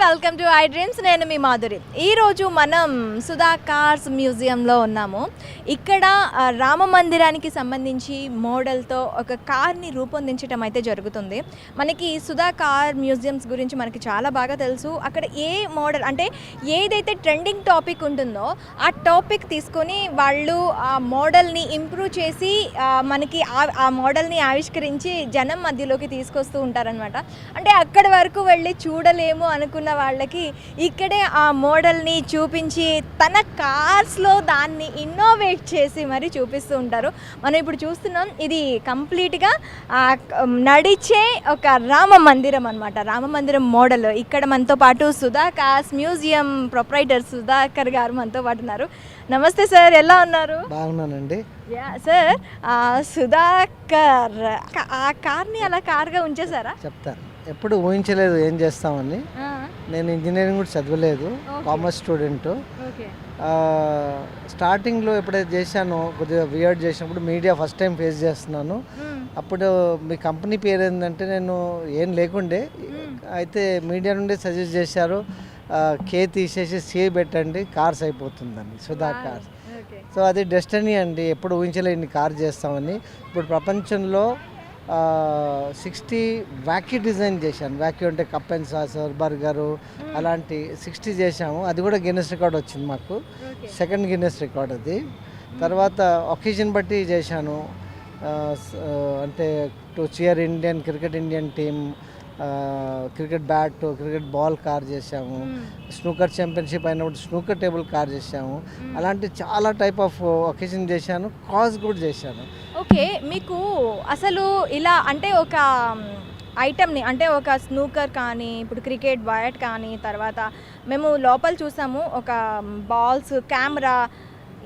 Welcome to I dreams. నేను మీ మాధురి. ఈరోజు మనం సుధా కార్స్ మ్యూజియంలో ఉన్నాము. ఇక్కడ రామ మందిరానికి సంబంధించి మోడల్తో ఒక కార్ని రూపొందించడం అయితే జరుగుతుంది. మనకి సుధా కార్ మ్యూజియంస్ గురించి మనకి చాలా బాగా తెలుసు. అక్కడ ఏ మోడల్ అంటే ఏదైతే ట్రెండింగ్ టాపిక్ ఉంటుందో ఆ టాపిక్ తీసుకొని వాళ్ళు ఆ మోడల్ని ఇంప్రూవ్ చేసి మనకి ఆ మోడల్ని ఆవిష్కరించి జనం మధ్యలోకి తీసుకొస్తూ ఉంటారనమాట. అంటే అక్కడి వరకు వెళ్ళి చూడలేము అనుకున్న వాళ్ళకి ఇక్కడే ఆ మోడల్ని చూపించి తన కార్స్లో దాన్ని ఇన్నోవేట్ చేసి మరి చూపిస్తూ ఉంటారు. మనం ఇప్పుడు చూస్తున్నాం, ఇది కంప్లీట్గా నడిచే ఒక రామ మందిరం అనమాట. రామ మందిరం మోడల్. ఇక్కడ మనతో పాటు Sudha cars museum proprietor Sudhakar గారు మనతో పాటు ఉన్నారు. నమస్తే సార్, ఎలా ఉన్నారు? బాగున్నానండి. సార్, సుధాకర్ ఆ కార్ని అలా కార్గా ఉంచేసారా? చెప్తాను. ఎప్పుడు ఊహించలేదు ఏం చేస్తామని. నేను ఇంజనీరింగ్ కూడా చదవలేదు, కామర్స్ స్టూడెంట్. స్టార్టింగ్లో ఎప్పుడైతే చేశానో కొద్దిగా వియర్డ్ చేసినప్పుడు మీడియా ఫస్ట్ టైం ఫేస్ చేస్తున్నాను. అప్పుడు మీ కంపెనీ పేరు ఏంటంటే నేను ఏం లేకుండే, అయితే మీడియా నుండి సజెస్ట్ చేశారు కే తీసేసి సి పెట్టండి, కార్స్ అయిపోతుందని, సుధా కార్స్. సో అది డెస్టినీ అండి, ఎప్పుడు ఊహించలేని కార్ చేస్తామని. ఇప్పుడు ప్రపంచంలో 60 వ్యాక్యూ డిజైన్ చేశాను. వ్యాక్యూ అంటే కప్ అండ్ సాసర్, బర్గరు, అలాంటి 60 చేశాము. అది కూడా గిన్నెస్ రికార్డ్ వచ్చింది మాకు, సెకండ్ గిన్నెస్ రికార్డ్ అది. తర్వాత ఒకేజన్ బట్టి చేశాను. అంటే to cheer Indian team, cricket bat, cricket ball car చేసాము. స్నూకర్ ఛాంపియన్షిప్ అయినప్పుడు స్నూకర్ టేబుల్ కార్ చేసాము. అలాంటి చాలా టైప్ ఆఫ్ ఒకేషన్ చేశాను. కాజ్ కూడా చేశాను. ఓకే, మీకు అసలు ఇలా అంటే ఒక ఐటమ్ని అంటే ఒక స్నూకర్ కానీ, ఇప్పుడు క్రికెట్ బ్యాట్ కానీ, తర్వాత మేము లోపల చూసాము ఒక బాల్స్, కెమెరా,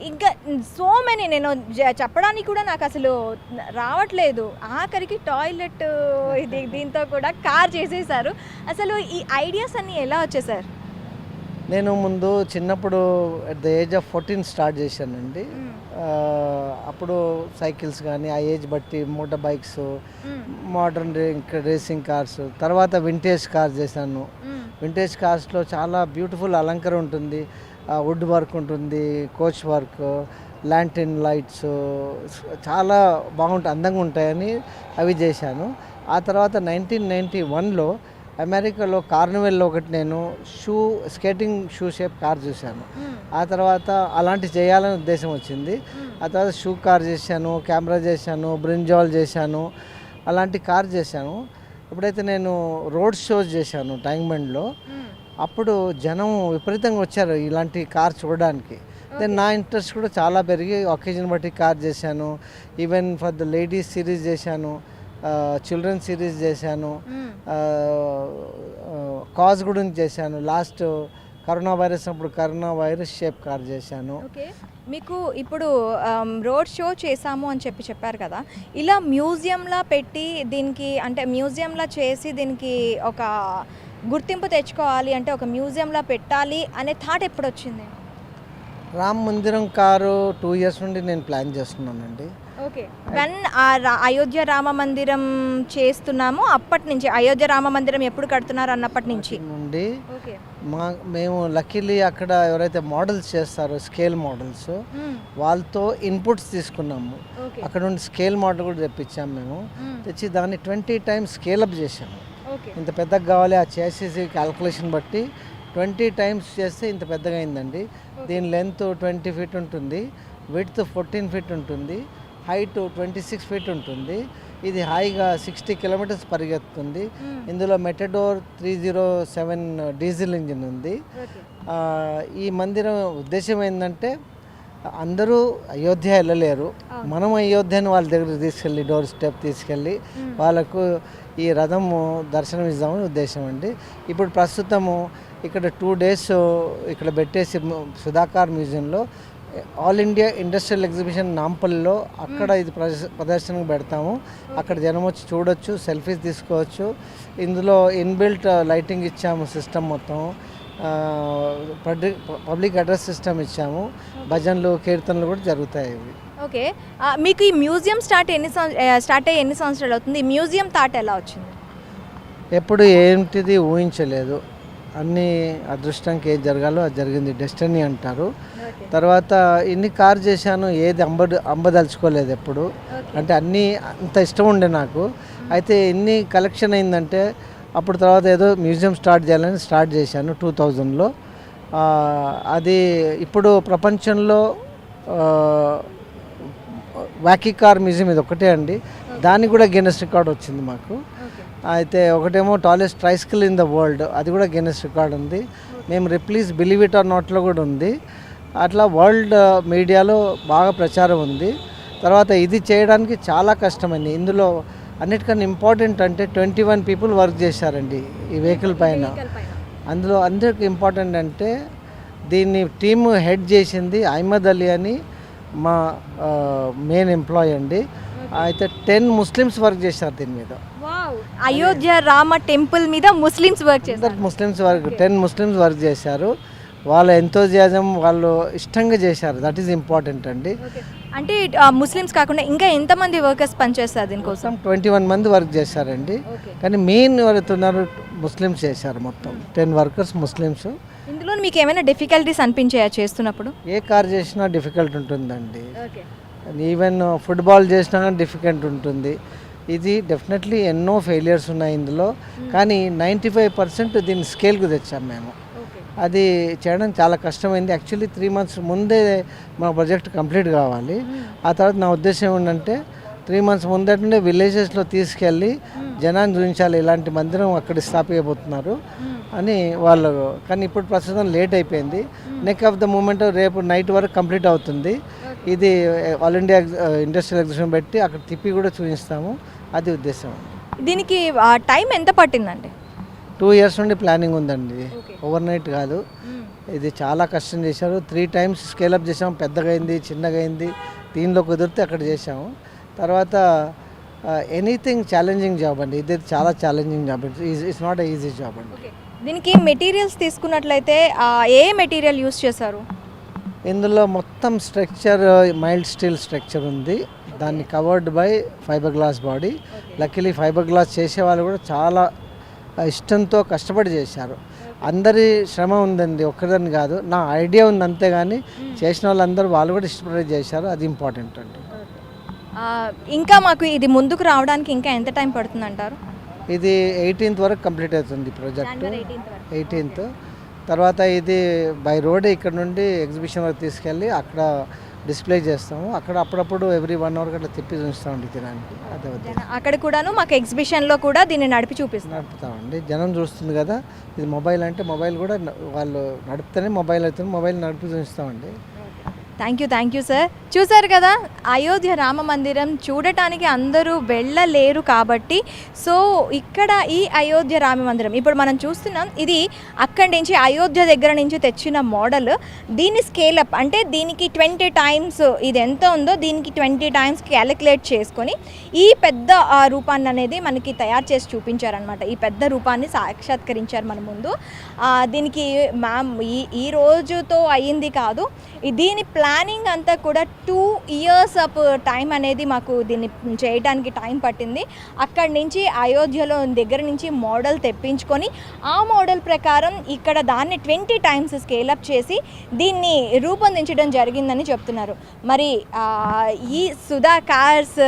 ఇంకా సో మెనీ, నేను చెప్పడానికి కూడా నాకు అసలు రావట్లేదు. ఆఖరికి టాయిలెట్ ఇది దీంతో కూడా కార్ చేసేసారు. అసలు ఈ ఐడియాస్ అన్నీ ఎలా వచ్చాయి సార్? నేను ముందు చిన్నప్పుడు at the age of 14 start చేశానండి. అప్పుడు సైకిల్స్ కానీ ఆ ఏజ్ బట్టి motor bikes, modern racing cars, తర్వాత వింటేజ్ కార్స్ చేశాను. వింటేజ్ కార్స్లో చాలా బ్యూటిఫుల్ అలంకరణ ఉంటుంది, వుడ్ వర్క్ ఉంటుంది, కోచ్ వర్క్, ల్యాంటర్న్ లైట్స్ చాలా బాగుంటాయి, అందంగా ఉంటాయని అవి చేశాను. ఆ తర్వాత 1991లో అమెరికాలో కార్నివెల్లో ఒకటి నేను స్కేటింగ్ షూ షేప్ కార్ చూశాను. ఆ తర్వాత అలాంటి చేయాలని ఉద్దేశం వచ్చింది. ఆ తర్వాత షూ కార్ చేశాను, కెమెరా చేశాను, బ్రింజాల్ చేశాను, అలాంటి కార్ చేశాను. ఎప్పుడైతే నేను రోడ్ షోస్ చేశాను ట్యాంక్బండ్లో, అప్పుడు జనం విపరీతంగా వచ్చారు ఇలాంటి కార్ చూడడానికి. దెన్ నా ఇంట్రెస్ట్ కూడా చాలా పెరిగి ఒకేజన్ బట్టి కార్ చేశాను. Even for the ladies series చేశాను, చిల్డ్రన్ సిరీస్ చేశాను, కాజ్ గురించి చేశాను. లాస్ట్ కరోనా వైరస్ అప్పుడు కరోనా వైరస్ షేప్ కార్ చేశాను. ఓకే, మీకు ఇప్పుడు రోడ్ షో చేశాము అని చెప్పారు కదా, ఇలా మ్యూజియంలా పెట్టి దీనికి అంటే మ్యూజియంలా చేసి దీనికి ఒక గుర్తింపు తెచ్చుకోవాలి అంటే ఒక మ్యూజియంలా పెట్టాలి అనే థాట్ ఎప్పుడు వచ్చింది? రామ్ మందిరం కారు 2 years నుండి నేను ప్లాన్ చేస్తున్నానండి. ఓకే, వెన్ అయోధ్య రామ మందిరం చేస్తున్నాము అప్పటి నుంచి, అయోధ్య రామ మందిరం ఎప్పుడు కడుతున్నారు అన్నప్పటి నుంచి నుండి మేము లక్కీలీ అక్కడ ఎవరైతే మోడల్స్ చేస్తారో స్కేల్ మోడల్స్, వాళ్ళతో ఇన్పుట్స్ తీసుకున్నాము. అక్కడ నుండి స్కేల్ మోడల్ కూడా తెప్పించాము. మేము తెచ్చి దాన్ని 20 times స్కేలప్ చేసాము. ఇంత పెద్దగా కావాలి ఆ చేసేసి క్యాల్కులేషన్ బట్టి 20 times చేస్తే ఇంత పెద్దగా అయిందండి. దీని లెంత్ 20 feet ఉంటుంది, విడ్త్ 14 feet ఉంటుంది, హైట్ 26 feet ఉంటుంది. ఇది హాయిగా 60 kilometers పరిగెత్తుంది. ఇందులో మెటడోర్ 307 డీజిల్ ఇంజిన్ ఉంది. ఈ మందిరం ఉద్దేశం ఏంటంటే అందరూ అయోధ్య వెళ్ళలేరు, మనం అయోధ్యని వాళ్ళ దగ్గర తీసుకెళ్ళి డోర్ స్టెప్ తీసుకెళ్ళి వాళ్ళకు ఈ రథము దర్శనం ఇద్దామని ఉద్దేశం అండి. ఇప్పుడు ప్రస్తుతము ఇక్కడ 2 days ఇక్కడ పెట్టేసి సుధాకార్ మ్యూజియంలో ఆల్ ఇండియా ఇండస్ట్రియల్ ఎగ్జిబిషన్ నాంపల్లిలో అక్కడ ఇది ప్రదర్శనకు పెడతాము. అక్కడ జనం వచ్చి చూడొచ్చు, సెల్ఫీస్ తీసుకోవచ్చు. ఇందులో ఇన్బిల్ట్ లైటింగ్ ఇచ్చాము, సిస్టమ్ మొత్తం పబ్లిక్ అడ్రస్ సిస్టమ్ ఇచ్చాము, భజనలు కీర్తనలు కూడా జరుగుతాయి. ఓకే, మీకు ఈ మ్యూజియం స్టార్ట్ అయ్యి ఎన్ని సంవత్సరాలు అవుతుంది? ఈ మ్యూజియం థాట్ ఎలా వచ్చింది? ఎప్పుడు ఏంటిది ఊహించలేదు. అన్ని అదృష్టంకి ఏది జరగాలో అది జరిగింది, డెస్టినీ అంటారు. తర్వాత ఇన్ని కార్ చేశాను, ఏది అంబదలుచుకోలేదు ఎప్పుడు. అంటే అన్నీ అంత ఇష్టం ఉండే నాకు. అయితే ఇన్ని కలెక్షన్ అయిందంటే అప్పుడు తర్వాత ఏదో మ్యూజియం స్టార్ట్ చేయాలని స్టార్ట్ చేశాను 2000లో. అది ఇప్పుడు ప్రపంచంలో వాకీ కార్ మ్యూజియం ఇది ఒకటే అండి. దానికి కూడా గిన్నెస్ రికార్డ్ వచ్చింది మాకు. అయితే ఒకటేమో టాలెస్ట్ ట్రైసికల్ ఇన్ ద వరల్డ్, అది కూడా గిన్నెస్ రికార్డ్ ఉంది. మేము రిప్లీజ్ బిలీవ్ ఇట్ ఆర్ నాట్లో కూడా ఉంది. అట్లా వరల్డ్ మీడియాలో బాగా ప్రచారం ఉంది. తర్వాత ఇది చేయడానికి చాలా కష్టమైంది. ఇందులో అన్నిటికన్నా ఇంపార్టెంట్ అంటే 21 పీపుల్ వర్క్ చేశారండి ఈ వెహికల్ పైన. అందులో అందరికి ఇంపార్టెంట్ అంటే దీన్ని టీమ్ హెడ్ చేసింది అహ్మద్ అలీ అని మా మెయిన్ ఎంప్లాయీ అండి. అయితే 10 ముస్లిమ్స్ వర్క్ చేశారు దీని మీద. అయోధ్య రామ టెంపుల్ మీద ముస్లిమ్స్ వర్క్ చేశారు. ముస్లిమ్స్ వర్క్ 10 ముస్లిమ్స్ వర్క్ చేశారు. వాళ్ళ ఎంతోజియాజం వాళ్ళు ఇష్టంగా చేశారు. దట్ ఈస్ ఇంపార్టెంట్ అండి. అంటే ముస్లిమ్స్ కాకుండా ఇంకా ఎంతమంది వర్కర్స్ పనిచేస్తారు దీనికోసం? 21 మంది వర్క్ చేశారండి. కానీ మెయిన్ ఎవరైతే ఉన్నారో ముస్లిమ్స్ చేశారు. మొత్తం 10 వర్కర్స్ ముస్లిమ్స్. ఇందులో మీకు ఏమైనా డిఫికల్టీస్ అనిపించాయా చేస్తున్నప్పుడు? ఏ కార్ చేసినా డిఫికల్ట్ ఉంటుందండి. ఈవెన్ ఫుట్బాల్ చేసినా కానీ డిఫికల్ట్ ఉంటుంది. ఇది డెఫినెట్లీ ఎన్నో ఫెయిలియర్స్ ఉన్నాయి ఇందులో. కానీ 95% దీన్ని స్కేల్కు తెచ్చాం మేము. అది చేయడం చాలా కష్టమైంది. యాక్చువల్లీ 3 మంత్స్ ముందే మా ప్రాజెక్ట్ కంప్లీట్ కావాలి. ఆ తర్వాత నా ఉద్దేశం ఏంటంటే 3 మంత్స్ ముందే విలేజెస్లో తీసుకెళ్ళి జనాన్ని చూపించాలి, ఇలాంటి మందిరం అక్కడ స్థాపించబోతున్నారు అని వాళ్ళు. కానీ ఇప్పుడు ప్రస్తుతం లేట్ అయిపోయింది. నెక్ ఆఫ్ ద మూమెంట్ రేపు నైట్ వరకు కంప్లీట్ అవుతుంది. ఇది ఆల్ ఇండియా ఇండస్ట్రియల్ ఎగ్జిబిషన్ పెట్టి అక్కడ తిప్పి కూడా చూపిస్తాము. అది ఉద్దేశం. దీనికి టైం ఎంత పట్టిందండి? 2 years నుండి ప్లానింగ్ ఉందండి, ఓవర్ నైట్ కాదు. ఇది చాలా కష్టం చేశారు. 3 times స్కేలప్ చేసాము. పెద్దగా అయింది, చిన్నగా అయింది. దీనిలో కుదిరితే అక్కడ చేసాము. తర్వాత ఎనీథింగ్ ఛాలెంజింగ్ జాబ్ అండి. ఇది చాలా challenging job. It's not easy job అండి. దీనికి మెటీరియల్స్ తీసుకున్నట్లయితే ఏ మెటీరియల్ యూస్ చేశారు? ఇందులో మొత్తం స్ట్రక్చర్ మైల్డ్ స్టీల్ స్ట్రక్చర్ ఉంది. దాన్ని covered by fibre glass body. Luckily fibre glass చేసే వాళ్ళు కూడా చాలా ఇష్టంతో కష్టపడి చేశారు. అందరి శ్రమ ఉందండి, ఒక్కరిదని కాదు. నా ఐడియా ఉంది అంతేగాని చేసిన వాళ్ళందరూ వాళ్ళు కూడా ఇష్టపడి చేశారు. అది ఇంపార్టెంట్ అండి. ఇంకా మాకు ఇది ముందుకు రావడానికి ఇంకా ఎంత టైం పడుతుంది అంటారు? ఇది 18th వరకు కంప్లీట్ అవుతుంది ప్రాజెక్ట్. 18th తర్వాత ఇది బై రోడ్ ఇక్కడ నుండి ఎగ్జిబిషన్ వరకు తీసుకెళ్ళి అక్కడ డిస్ప్లే చేస్తాము. అక్కడ అప్పుడప్పుడు ఎవ్రీ 1 hour అట్లా తిప్పి చూస్తామండి తినడానికి. అదే అక్కడ కూడాను మాకు ఎగ్జిబిషన్లో కూడా దీన్ని నడుపుతామండి. జనం చూస్తుంది కదా. ఇది మొబైల్ అంటే మొబైల్ కూడా వాళ్ళు నడిపితేనే మొబైల్ అవుతుంది. మొబైల్ నడిపి చూస్తామండి. Thank you sir. చూసారు కదా, అయోధ్య రామ మందిరం చూడటానికి అందరూ వెళ్ళలేరు కాబట్టి సో ఇక్కడ ఈ అయోధ్య రామ మందిరం ఇప్పుడు మనం చూస్తున్నాం. ఇది అక్కడి నుంచి అయోధ్య దగ్గర నుంచి తెచ్చిన మోడల్. దీన్ని స్కేలప్ అంటే దీనికి 20 times ఇది ఎంత ఉందో దీనికి 20 times క్యాలిక్యులేట్ చేసుకొని ఈ పెద్ద రూపాన్ని అనేది మనకి తయారు చేసి చూపించారనమాట. ఈ పెద్ద రూపాన్ని సాక్షాత్కరించారు మన ముందు. దీనికి మ్యామ్ ఈ రోజుతో అయ్యింది కాదు. దీని ప్లానింగ్ అంతా కూడా 2 years ఆఫ్ టైం అనేది మాకు దీన్ని చేయడానికి టైం పట్టింది. అక్కడి నుంచి అయోధ్యలో దగ్గర నుంచి మోడల్ తెప్పించుకొని ఆ మోడల్ ప్రకారం ఇక్కడ దాన్ని 20 times స్కేలప్ చేసి దీన్ని రూపొందించడం జరిగిందని చెప్తున్నారు. మరి ఈ సుధా కార్స్